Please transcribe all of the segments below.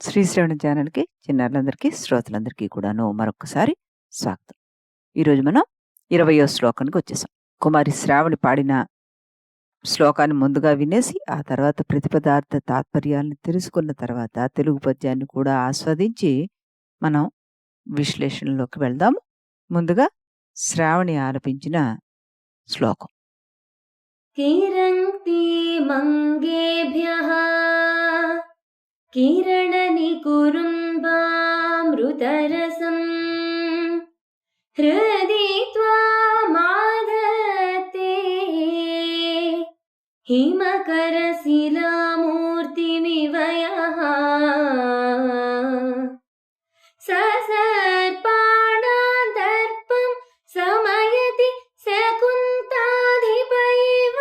శ్రీశ్రవణ ఛానల్‌కి చిన్నారులందరికీ, శ్రోతలందరికీ కూడాను మరొక్కసారి స్వాగతం. ఈరోజు మనం 20వ శ్లోకానికొచ్చేసాం. కుమారి శ్రావణి పాడిన శ్లోకాన్ని ముందుగా వినేసి, ఆ తర్వాత ప్రతిపదార్థ తాత్పర్యాలను తెలుసుకున్న తర్వాత, తెలుగు పద్యాన్ని కూడా ఆస్వాదించి, మనం విశ్లేషణలోకి వెళ్దాము. ముందుగా శ్రావణి ఆలపించిన శ్లోకం. किरन्तीमङ्गेभ्यः किरणनिकुरुम्बामृतरसम् हृदि त्वामाधत्ते हिमकरशिलामूर्तिमिव यः ससर्पाणादर्पं समयति शकुन्ताधिप इव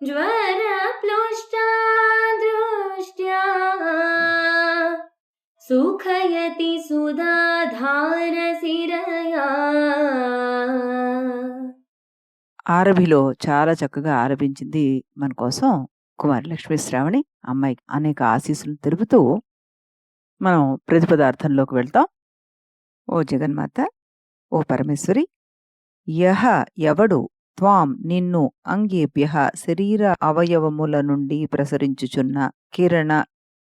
ज्वरप्लुष्टादृष्ट्या सुखयति सुधाधारशिरया. ఆరభిలో చాలా చక్కగా ఆలపించింది మన కోసం కుమారి లక్ష్మీ శ్రావణి. అమ్మాయికి అనేక ఆశీస్సులు తెలుపుతూ మనం ప్రతిపదార్థంలోకి వెళ్తాం. ఓ జగన్మాత, ఓ పరమేశ్వరి, యహ ఎవడు త్వాం నిన్ను అంగేభ్యః శరీర అవయవముల నుండి ప్రసరించుచున్న కిరణ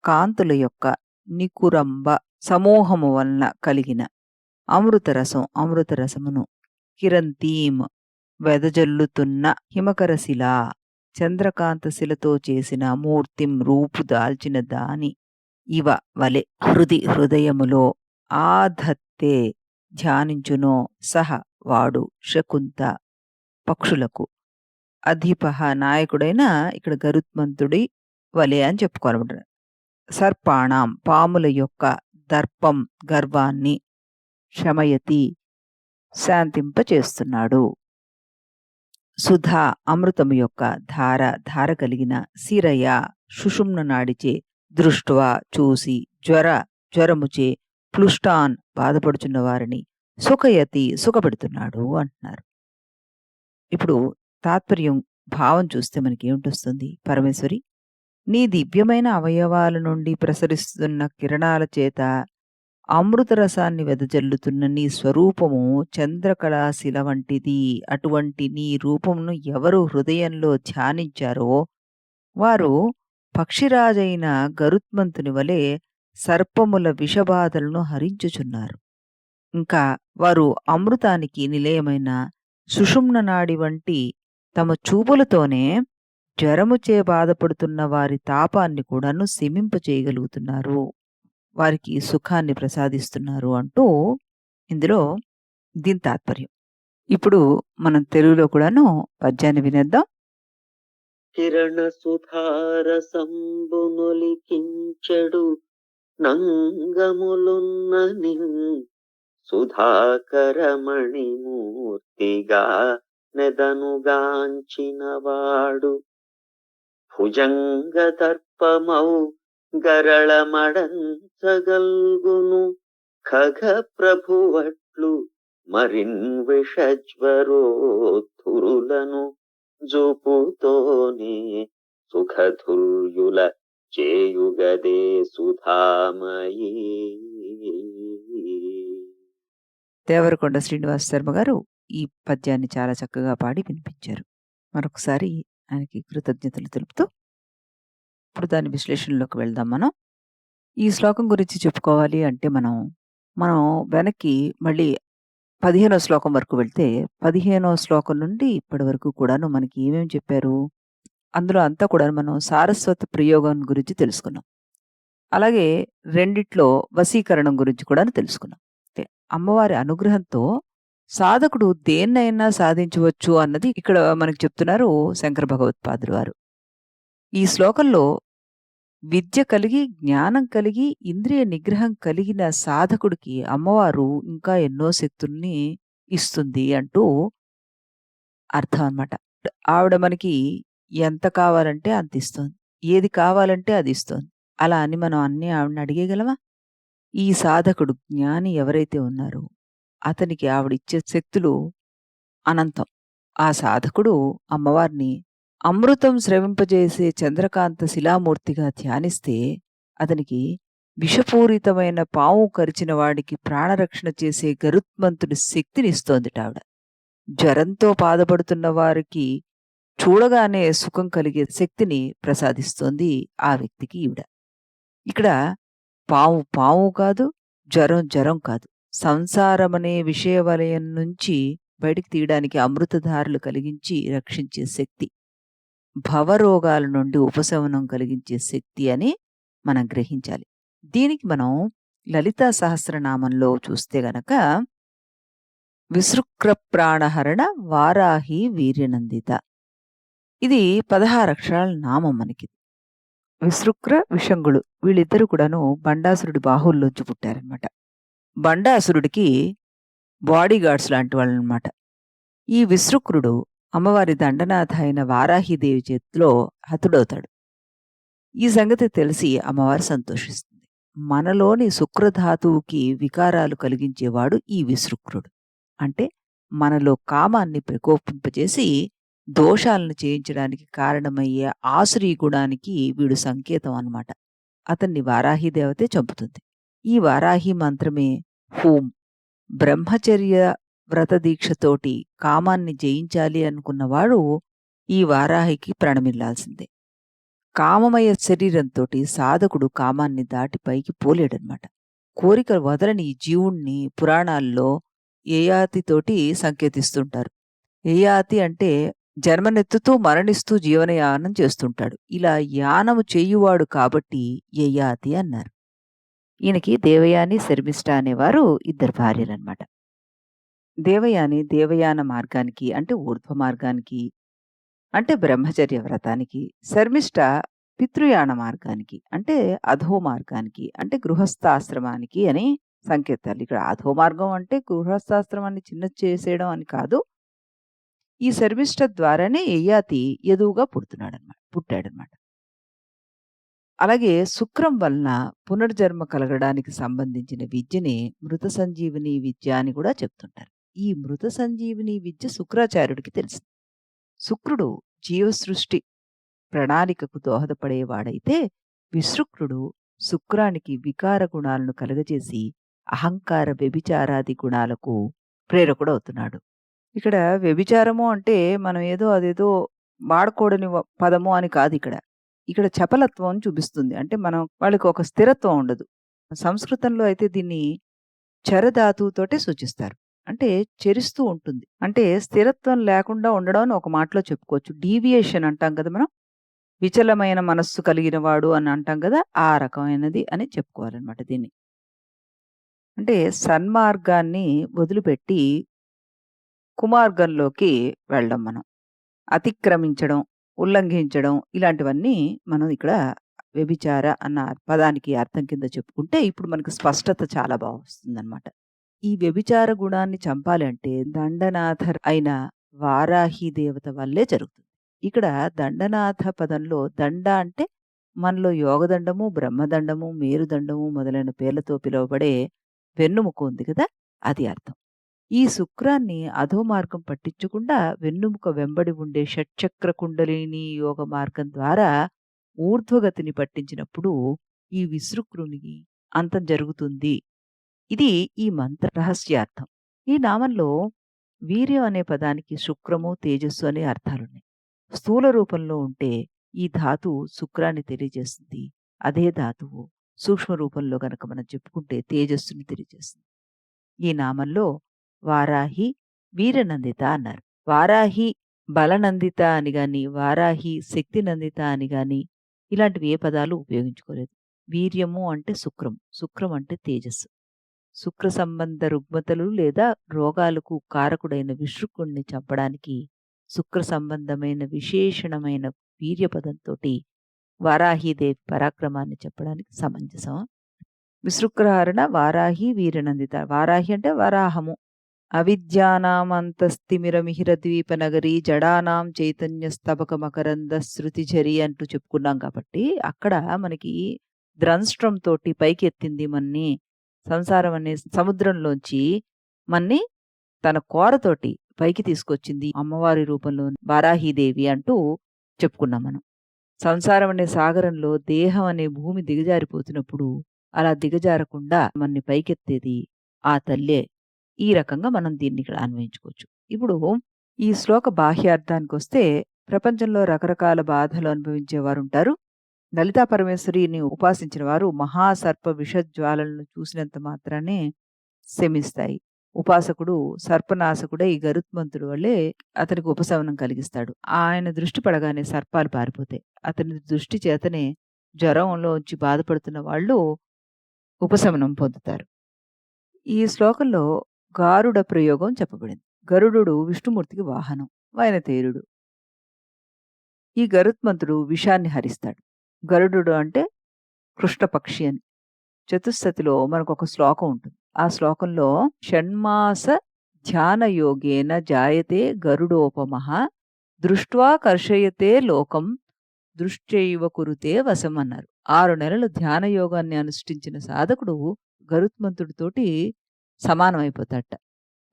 కాంతుల యొక్క నికురంబ సమూహము వలన కలిగిన అమృతరసమును కిరంతీం వెదజల్లుతున్న హిమకరశిల చంద్రకాంత శిలతో చేసిన మూర్తిం రూపు దాల్చిన దాని ఇవ వలె హృదయములో ఆధత్తే ధ్యానించునో సహ వాడు శకుంత పక్షులకు అధిపహ నాయకుడైన ఇక్కడ గరుత్మంతుడి వలె అని చెప్పుకోవాలన్నమాట. సర్పాణం పాముల యొక్క దర్పం గర్వాన్ని శమయతి శాంతింపచేస్తున్నాడు. సుధా అమృతము యొక్క ధార కలిగిన శిరయ సుషుమ్న నాడిచే దృష్ట్వా చూసి జ్వరముచే ప్లుష్టాన్ బాధపడుచున్న వారిని సుఖయతి సుఖపెడుతున్నాడు అంటున్నారు. ఇప్పుడు తాత్పర్యం భావం చూస్తే మనకి ఏమిటొస్తుంది? పరమేశ్వరి, నీ దివ్యమైన అవయవాల నుండి ప్రసరిస్తున్న కిరణాల చేత అమృత రసాన్ని వెదజల్లుతున్న నీ స్వరూపము చంద్రకళాశిల వంటిది. అటువంటి నీ రూపమును ఎవరు హృదయంలో ధ్యానించారో వారు పక్షిరాజైన గరుత్మంతుని వలె సర్పముల విషబాధలను హరించుచున్నారు. ఇంకా వారు అమృతానికి నిలయమైన సుషుమ్న నాడి వంటి తమ చూపులతోనే జ్వరముచే బాధపడుతున్న వారి తాపాన్ని కూడాను శమింపచేయగలుగుతున్నారు, వారికి సుఖాన్ని ప్రసాదిస్తున్నారు అంటూ ఇందులో దీని తాత్పర్యం. ఇప్పుడు మనం తెలుగులో కూడాను పద్యాన్ని వినేద్దాం. కిరణ సుధార సంబునొలికించెడు నంగములున్న సుధాకరమణి మూర్తిగా నెదనుగాంచినవాడు భుజంగ దర్పమౌ గరళమడంచగల్గును ఖగ ప్రభువట్లు మరిన్ విషజ్వరోద్ధురులను జూపుతోనే సుఖధుర్యుల చేయుగదే సుధామయీ. దేవరకొండ శ్రీనివాస శర్మ గారు ఈ పద్యాన్ని చాలా చక్కగా పాడి వినిపించారు. మరొకసారి ఆయనకి కృతజ్ఞతలు తెలుపుతూ ఇప్పుడు దాని విశ్లేషణలోకి వెళ్దాం. మనం ఈ శ్లోకం గురించి చెప్పుకోవాలి అంటే మనం వెనక్కి మళ్ళీ 15వ శ్లోకం వరకు వెళ్తే 15వ శ్లోకం నుండి ఇప్పటి వరకు కూడాను మనకి ఏమేమి చెప్పారు, అందులో అంతా కూడా మనం సారస్వత ప్రయోగం గురించి తెలుసుకున్నాం. అలాగే రెండిట్లో వశీకరణం గురించి కూడా తెలుసుకున్నాం. అమ్మవారి అనుగ్రహంతో సాధకుడు దేన్నైనా సాధించవచ్చు అన్నది ఇక్కడ మనకి చెప్తున్నారు శంకర భగవత్పాదులు వారు. ఈ శ్లోకంలో విద్య కలిగి, జ్ఞానం కలిగి, ఇంద్రియ నిగ్రహం కలిగిన సాధకుడికి అమ్మవారు ఇంకా ఎన్నో శక్తుల్ని ఇస్తుంది అంటూ అర్థం అన్నమాట. ఆవిడ మనకి ఎంత కావాలంటే అంత ఇస్తుంది, ఏది కావాలంటే అది ఇస్తుంది. అలా అని మనం అన్నీ ఆవిడని అడిగేయగలమా? ఈ సాధకుడు జ్ఞాని ఎవరైతే ఉన్నారో అతనికి ఆవిడిచ్చే శక్తులు అనంతం. ఆ సాధకుడు అమ్మవారిని అమృతం స్రవింపజేసే చంద్రకాంత శిలామూర్తిగా ధ్యానిస్తే అతనికి విషపూరితమైన పాము కరిచిన వాడికి ప్రాణరక్షణ చేసే గరుత్మంతుడి శక్తినిస్తోందిట ఆవిడ. జ్వరంతో బాధపడుతున్న వారికి చూడగానే సుఖం కలిగే శక్తిని ప్రసాదిస్తోంది ఆ వ్యక్తికి ఈవిడ. ఇక్కడ పాము పాము కాదు, జ్వరం జ్వరం కాదు. సంసారమనే విషయ వలయం నుంచి బయటికి తీయడానికి అమృతధారలు కలిగించి రక్షించే శక్తి, భవరోగాల నుండి ఉపశమనం కలిగించే శక్తి అని మనం గ్రహించాలి. దీనికి మనం లలితా సహస్రనామంలో చూస్తే గనక విసృక్ర ప్రాణహరణ వారాహి వీర్యనందిత, ఇది 16 అక్షరాల నామం మనకి. విసృక్ర విషంగుడు వీళ్ళిద్దరూ కూడాను బండాసురుడి బాహుల్లోంచి పుట్టారనమాట. బండాసురుడికి బాడీ గార్డ్స్ లాంటి వాళ్ళనమాట. ఈ విసృక్రుడు అమ్మవారి దండనాథ అయిన వారాహిదేవి చేతిలో హతుడవుతాడు. ఈ సంగతి తెలిసి అమ్మవారు సంతోషిస్తుంది. మనలోని శుక్రధాతువుకి వికారాలు కలిగించేవాడు ఈ విసృక్రుడు. అంటే మనలో కామాన్ని ప్రకోపింపజేసి దోషాలను చేయించడానికి కారణమయ్యే ఆసురీ గుణానికి వీడు సంకేతం అన్నమాట. అతన్ని వారాహి దేవతే చంపుతుంది. ఈ వారాహి మంత్రమే హూం. బ్రహ్మచర్య వ్రతదీక్షతోటి కామాన్ని జయించాలి అనుకున్నవాడు ఈ వారాహికి ప్రణమిల్లాల్సిందే. కామమయ శరీరంతోటి సాధకుడు కామాన్ని దాటి పైకి పోలేడనమాట. కోరిక వదలని ఈ జీవుణ్ణి పురాణాల్లో యయాతితోటి సంకేతిస్తుంటారు. యయాతి అంటే జన్మనెత్తుతూ మరణిస్తూ జీవనయానం చేస్తుంటాడు. ఇలా యానము చేయువాడు కాబట్టి యయాతి అన్నారు. ఈయనకి దేవయాని శర్మిష్ఠ అనేవారు ఇద్దరు భార్యలన్నమాట. దేవయాని దేవయాన మార్గానికి అంటే ఊర్ధ్వ మార్గానికి అంటే బ్రహ్మచర్య వ్రతానికి, శర్మిష్ఠ పితృయాన మార్గానికి అంటే అధో మార్గానికి అంటే గృహస్థాశ్రమానికి అని సంకేతాలు. ఇక్కడ అధో మార్గం అంటే గృహస్థాశ్రమాన్ని చిన్న చేసేయడం అని కాదు. ఈ శర్మిష్ఠ ద్వారానే యయాతి యదువుగా పుట్టాడనమాట. అలాగే శుక్రం వలన పునర్జన్మ కలగడానికి సంబంధించిన విద్యనే మృత సంజీవిని విద్య అని కూడా చెప్తుంటారు. ఈ మృత సంజీవిని విద్య శుక్రాచార్యుడికి తెలిసింది. శుక్రుడు జీవసృష్టి ప్రణాళికకు దోహదపడేవాడైతే విసృక్రుడు శుక్రానికి వికార గుణాలను కలుగజేసి అహంకార వ్యభిచారాది గుణాలకు ప్రేరకుడవుతున్నాడు. ఇక్కడ వ్యభిచారము అంటే మనం ఏదో అదేదో వాడకూడని పదము అని కాదు. ఇక్కడ చపలత్వం చూపిస్తుంది. అంటే మనం వాళ్ళకి ఒక స్థిరత్వం ఉండదు. సంస్కృతంలో అయితే దీన్ని చరధాతువుతోటే సూచిస్తారు. అంటే చెరిస్తూ ఉంటుంది. అంటే స్థిరత్వం లేకుండా ఉండడం అని ఒక మాటలో చెప్పుకోవచ్చు. డీవియేషన్ అంటాం కదా మనం. విచలమైన మనస్సు కలిగిన వాడు అని అంటాం కదా, ఆ రకమైనది అని చెప్పుకోవాలన్నమాట దీన్ని. అంటే సన్మార్గాన్ని వదిలిపెట్టి కుమార్గంలోకి వెళ్ళడం, మనం అతిక్రమించడం, ఉల్లంఘించడం, ఇలాంటివన్నీ మనం ఇక్కడ వ్యభిచార అన్న పదానికి అర్థం కింద చెప్పుకుంటే ఇప్పుడు మనకు స్పష్టత చాలా బాగా వస్తుందన్నమాట. ఈ వ్యభిచార గుణాన్ని చంపాలి అంటే దండనాథ అయిన వారాహి దేవత వల్లే జరుగుతుంది. ఇక్కడ దండనాథ పదంలో దండ అంటే మనలో యోగదండము, బ్రహ్మదండము, మేరుదండము మొదలైన పేర్లతో పిలువబడే వెన్నుముక ఉంది కదా, అది అర్థం. ఈ శుక్రాన్ని అధో మార్గం పట్టించకుండా వెన్నుముక వెంబడి ఉండే షట్చక్ర కుండలిని యోగ మార్గం ద్వారా ఊర్ధ్వగతిని పట్టించినప్పుడు ఈ విసృక్రునికి అంతం జరుగుతుంది. ఇది ఈ మంత్ర రహస్యార్థం. ఈ నామంలో వీర్యం అనే పదానికి శుక్రము, తేజస్సు అనే అర్థాలున్నాయి. స్థూల రూపంలో ఉంటే ఈ ధాతువు శుక్రాన్ని తెలియజేస్తుంది. అదే ధాతువు సూక్ష్మ రూపంలో గనక మనం చెప్పుకుంటే తేజస్సుని తెలియజేస్తుంది. ఈ నామంలో వారాహి వీరనందిత అన్నారు. వారాహి బలనందిత అని గాని, వారాహి శక్తి నందిత అని గాని ఇలాంటివి ఏ పదాలు ఉపయోగించుకోలేదు. వీర్యము అంటే శుక్రం, శుక్రం అంటే తేజస్సు. శుక్ర సంబంధ రుగ్మతలు లేదా రోగాలకు కారకుడైన విసృకుణ్ణి చంపడానికి శుక్ర సంబంధమైన విశేషణమైన వీర్యపదంతోటి వారాహీదేవి పరాక్రమాన్ని చెప్పడానికి సమంజసం. విసృక్రహరణ వారాహి వీరనందిత. వారాహి అంటే వరాహము. అవిద్యానామంతస్తిమిరమిహిర ద్వీప నగరి జడానాం చైతన్య స్తబక మకరంద శృతిఝరి అంటూ చెప్పుకున్నాం కాబట్టి అక్కడ మనకి ద్రంష్ట్రం తోటి పైకి ఎత్తింది మన్ని, సంసారం అనే సముద్రంలోంచి మన్ని తన కోరతోటి పైకి తీసుకొచ్చింది అమ్మవారి రూపంలో వారాహీదేవి అంటూ చెప్పుకున్నాం మనం. సంసారం అనే సాగరంలో దేహం అనే భూమి దిగజారిపోతున్నప్పుడు అలా దిగజారకుండా మనని పైకెత్తేది ఆ తల్లే. ఈ రకంగా మనం దీన్ని ఇక్కడ అన్వయించుకోవచ్చు. ఇప్పుడు ఈ శ్లోక బాహ్యార్థానికొస్తే ప్రపంచంలో రకరకాల బాధలు అనుభవించేవారుంటారు. లలితా పరమేశ్వరిని ఉపాసించిన వారు మహాసర్ప విషజ్వాలలను చూసినంత మాత్రానే శమిస్తాయి. ఉపాసకుడు సర్పనాశకుడై ఈ గరుత్మంతుడి వల్లే అతనికి ఉపశమనం కలిగిస్తాడు. ఆయన దృష్టి పడగానే సర్పాలు పారిపోతాయి. అతని దృష్టి చేతనే జ్వరంలోంచి బాధపడుతున్న వాళ్ళు ఉపశమనం పొందుతారు. ఈ శ్లోకంలో గారుడ ప్రయోగం చెప్పబడింది. గరుడు విష్ణుమూర్తికి వాహనం, వైనతేయుడు. ఈ గరుత్మంతుడు విషాన్ని హరిస్తాడు. గరుడు అంటే కృష్ణపక్షి అని. చతుస్సతిలో మనకొక శ్లోకం ఉంటుంది. ఆ శ్లోకంలో షణ్మాస ధ్యాన యోగేన జాయతే గరుడోపమః దృష్ట్వా కర్షయతే లోకం దృష్ట్యైవ కురుతే వశం అన్నారు. 6 నెలలు ధ్యాన యోగాన్ని అనుష్ఠించిన సాధకుడు గరుత్మంతుడితోటి సమానమైపోతాడట.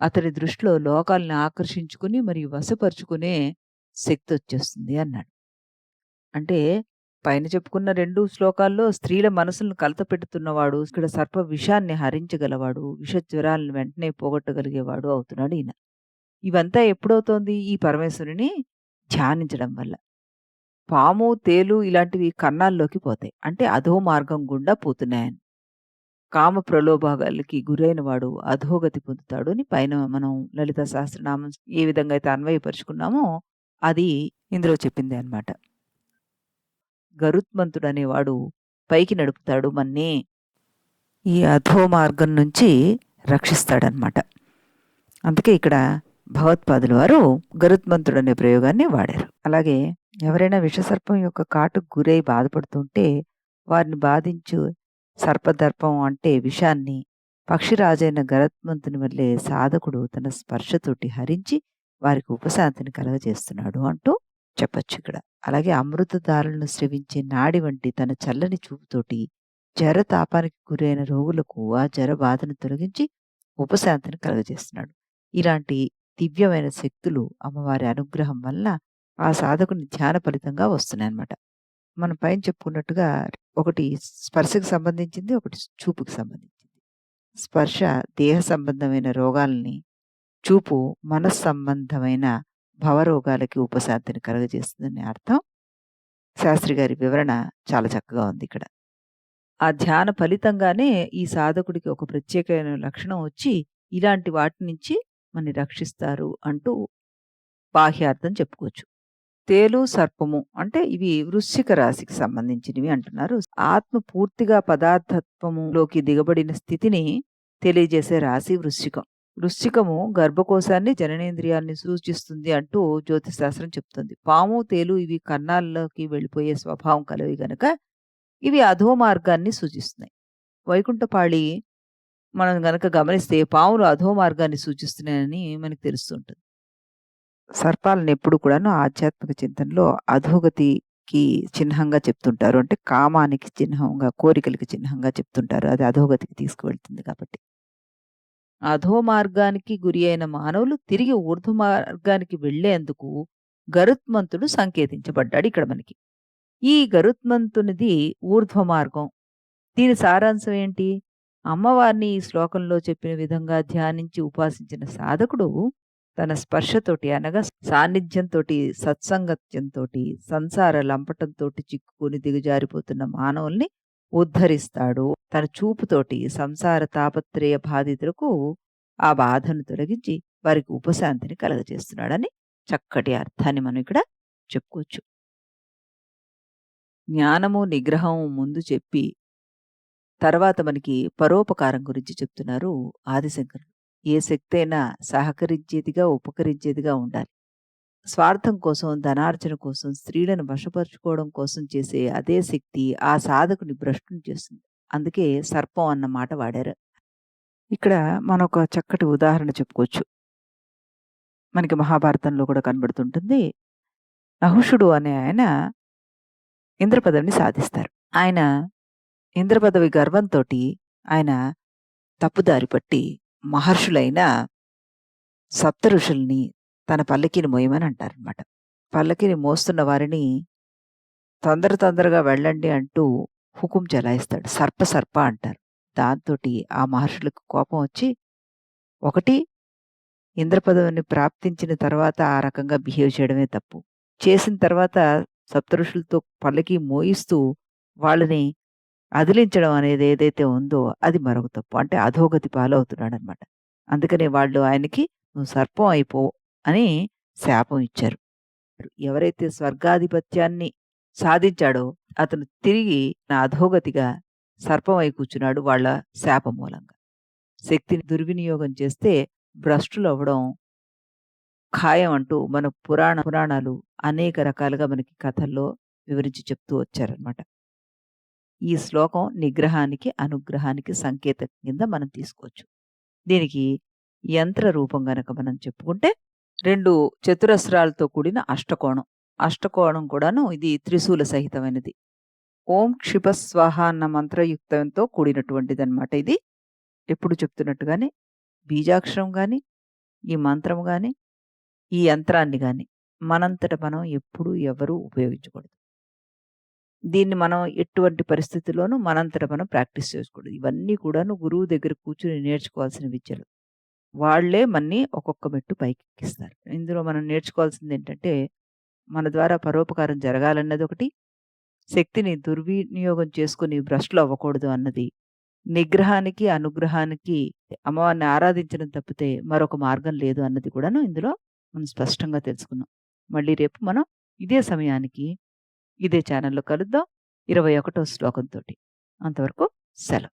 అతడి దృష్టిలో లోకాల్ని ఆకర్షించుకుని మరియు వశపరుచుకునే శక్తి వచ్చేస్తుంది అన్నాడు. అంటే పైన చెప్పుకున్న 2 శ్లోకాల్లో స్త్రీల మనసులను కలతపెడుతున్నవాడు, ఇక్కడ సర్ప విషాన్ని హరించగలవాడు, విష జ్వరాలను వెంటనే పోగొట్టగలిగేవాడు అవుతున్నాడు ఈయన. ఇవంతా ఎప్పుడవుతోంది? ఈ పరమేశ్వరుని ధ్యానించడం వల్ల. పాము, తేలు ఇలాంటివి కన్నాల్లోకి పోతాయి. అంటే అధో మార్గం గుండా పోతున్నాయని. కామ ప్రలోభాలకి గురైన వాడు అధోగతి పొందుతాడు అని పైన మనం లలితా సహస్రనామం ఏ విధంగా అయితే అన్వయపరుచుకున్నామో అది ఇందులో చెప్పిందే అన్నమాట. గరుత్మంతుడు అనేవాడు పైకి నడుపుతాడు మన్ని. ఈ అధో మార్గం నుంచి రక్షిస్తాడనమాట. అందుకే ఇక్కడ భగవత్పాదుల వారు గరుత్మంతుడు అనే ప్రయోగాన్ని వాడారు. అలాగే ఎవరైనా విషసర్పం యొక్క కాటుకు గురై బాధపడుతుంటే వారిని బాధించు సర్పదర్పం అంటే విషాన్ని పక్షిరాజైన గరుత్మంతుని వల్లే సాధకుడు తన స్పర్శతోటి హరించి వారికి ఉపశాంతిని కలగజేస్తున్నాడు అంటూ చెప్పచ్చు ఇక్కడ. అలాగే అమృతధారలను స్రవించే నాడి వంటి తన చల్లని చూపుతోటి జర తాపానికి గురైన రోగులకు ఆ జర బాధను తొలగించి ఉపశాంతిని కలగజేస్తున్నాడు. ఇలాంటి దివ్యమైన శక్తులు అమ్మవారి అనుగ్రహం వల్ల ఆ సాధకుని ధ్యాన ఫలితంగా వస్తున్నాయన్నమాట. మనం పైన చెప్పుకున్నట్టుగా ఒకటి స్పర్శకు సంబంధించింది, ఒకటి చూపుకి సంబంధించింది. స్పర్శ దేహ సంబంధమైన రోగాల్ని, చూపు మనస్సంబంధమైన భవరోగాలకి ఉపశాంతిని కలుగజేస్తుందని అర్థం. శాస్త్రి గారి వివరణ చాలా చక్కగా ఉంది ఇక్కడ. ఆ ధ్యాన ఫలితంగానే ఈ సాధకుడికి ఒక ప్రత్యేకమైన లక్షణం వచ్చి ఇలాంటి వాటి నుంచి మనని రక్షిస్తారు అంటూ బాహ్యార్థం చెప్పుకోవచ్చు. తేలు, సర్పము అంటే ఇవి వృశ్చిక రాశికి సంబంధించినవి అంటున్నారు. ఆత్మ పూర్తిగా పదార్థత్వములోకి దిగబడిన స్థితిని తెలియజేసే రాశి వృశ్చికం. వృశ్చికము గర్భకోశాన్ని, జననేంద్రియాల్ని సూచిస్తుంది అంటూ జ్యోతిష్ శాస్త్రం చెప్తుంది. పాము, తేలు ఇవి కన్నాల్లోకి వెళ్ళిపోయే స్వభావం కలవి గనక ఇవి అధో మార్గాన్ని సూచిస్తున్నాయి. వైకుంఠపాళి మనం గనక గమనిస్తే పాములు అధో మార్గాన్ని సూచిస్తున్నాయని మనకు తెలుస్తుంటుంది. సర్పాలను ఎప్పుడు కూడాను ఆధ్యాత్మిక చింతనలో అధోగతికి చిహ్నంగా చెప్తుంటారు. అంటే కామానికి చిహ్నంగా, కోరికలకి చిహ్నంగా చెప్తుంటారు. అది అధోగతికి తీసుకువెళ్తుంది కాబట్టి. అధో మార్గానికి గురి అయిన మానవులు తిరిగి ఊర్ధ్వ మార్గానికి వెళ్లేందుకు గరుత్మంతుడు సంకేతించబడ్డాడు ఇక్కడ మనకి. ఈ గరుత్మంతునిది ఊర్ధ్వ మార్గం. దీని సారాంశం ఏంటి? అమ్మవారిని ఈ శ్లోకంలో చెప్పిన విధంగా ధ్యానించి ఉపాసించిన సాధకుడు తన స్పర్శతోటి అనగా సాన్నిధ్యంతోటి, సత్సంగత్యంతోటి, సంసార లంపటంతోటి చిక్కుకుని దిగజారిపోతున్న మానవుల్ని ఉద్ధరిస్తాడు. తన చూపుతోటి సంసార తాపత్రయ బాధితులకు ఆ బాధను తొలగించి వారికి ఉపశాంతిని కలగజేస్తున్నాడని చక్కటి అర్థాన్ని మనం ఇక్కడ చెప్పుకోవచ్చు. జ్ఞానము, నిగ్రహము ముందు చెప్పి తర్వాత మనకి పరోపకారం గురించి చెప్తున్నారు ఆదిశంకరులు. ఏ శక్తి అయినా సహకరించేదిగా, ఉపకరించేదిగా ఉండాలి. స్వార్థం కోసం, ధనార్జన కోసం, స్త్రీలను వశపరుచుకోవడం కోసం చేసే అదే శక్తి ఆ సాధకుని భ్రష్టుని చేస్తుంది. అందుకే సర్పం అన్న మాట వాడారు. ఇక్కడ మనం ఒక చక్కటి ఉదాహరణ చెప్పుకోవచ్చు. మనకి మహాభారతంలో కూడా కనబడుతుంటుంది. నహుషుడు అనే ఆయన ఇంద్రపదవిని సాధిస్తారు. ఆయన ఇంద్రపదవి గర్వంతోటి ఆయన తప్పుదారి పట్టి మహర్షులైన సప్త ఋషుల్ని తన పల్లకిని మోయమని అంటారనమాట. పల్లకిని మోస్తున్న వారిని తొందరగా వెళ్ళండి అంటూ హుకుం చెలాయిస్తాడు. సర్ప అంటారు. దాంతోటి ఆ మహర్షులకు కోపం వచ్చి, ఒకటి ఇంద్ర పదవిని ప్రాప్తించిన తర్వాత ఆ రకంగా బిహేవ్ చేయడమే తప్పు. చేసిన తర్వాత సప్తఋషులతో పల్లకి మోయిస్తూ వాళ్ళని అదిలించడం అనేది ఏదైతే ఉందో అది మరొక తప్పు. అంటే అధోగతి పాలవుతున్నాడనమాట. అందుకనే వాళ్ళు ఆయనకి "నువ్వు సర్పం అయిపో" అని శాపం ఇచ్చారు. ఎవరైతే స్వర్గాధిపత్యాన్ని సాధించాడో అతను తిరిగి నా అధోగతిగా సర్పం అయి కూర్చున్నాడు వాళ్ళ శాపం మూలంగా. శక్తిని దుర్వినియోగం చేస్తే భ్రష్టులవ్వడం ఖాయం అంటూ మన పురాణాలు అనేక రకాలుగా మనకి కథల్లో వివరించి చెప్తూ వచ్చారనమాట. ఈ శ్లోకం నిగ్రహానికి, అనుగ్రహానికి సంకేతం కింద మనం తీసుకోవచ్చు. దీనికి యంత్ర రూపం గనక మనం చెప్పుకుంటే 2 చతురస్రాలతో కూడిన అష్టకోణం. అష్టకోణం కూడాను ఇది త్రిశూల సహితమైనది. ఓం క్షిప స్వాహ అన్న మంత్రయుక్తంతో కూడినటువంటిదనమాట ఇది. ఎప్పుడు చెప్తున్నట్టుగానే బీజాక్షరం గాని, ఈ మంత్రం గాని, ఈ యంత్రాన్ని గాని మనంతట మనం ఎప్పుడు ఎవరు ఉపయోగించకూడదు. దీన్ని మనం ఎటువంటి పరిస్థితుల్లోనూ మనంతట మనం ప్రాక్టీస్ చేసుకోకూడదు. ఇవన్నీ కూడాను గురువు దగ్గర కూర్చొని నేర్చుకోవాల్సిన విద్యలు. వాళ్ళే మన్ని ఒక్కొక్క మెట్టు పైకెక్కిస్తారు. ఇందులో మనం నేర్చుకోవాల్సిందేంటంటే, మన ద్వారా పరోపకారం జరగాలన్నది ఒకటి, శక్తిని దుర్వినియోగం చేసుకొని భ్రష్టులు అవ్వకూడదు అన్నది, నిగ్రహానికి, అనుగ్రహానికి అమ్మవారిని ఆరాధించడం తప్పితే మరొక మార్గం లేదు అన్నది కూడాను ఇందులో మనం స్పష్టంగా తెలుసుకున్నాం. మళ్ళీ రేపు మనం ఇదే సమయానికి ఇదే ఛానల్‌లో కలుద్దాం 21వ శ్లోకంతోటి. అంతవరకు సెలవు.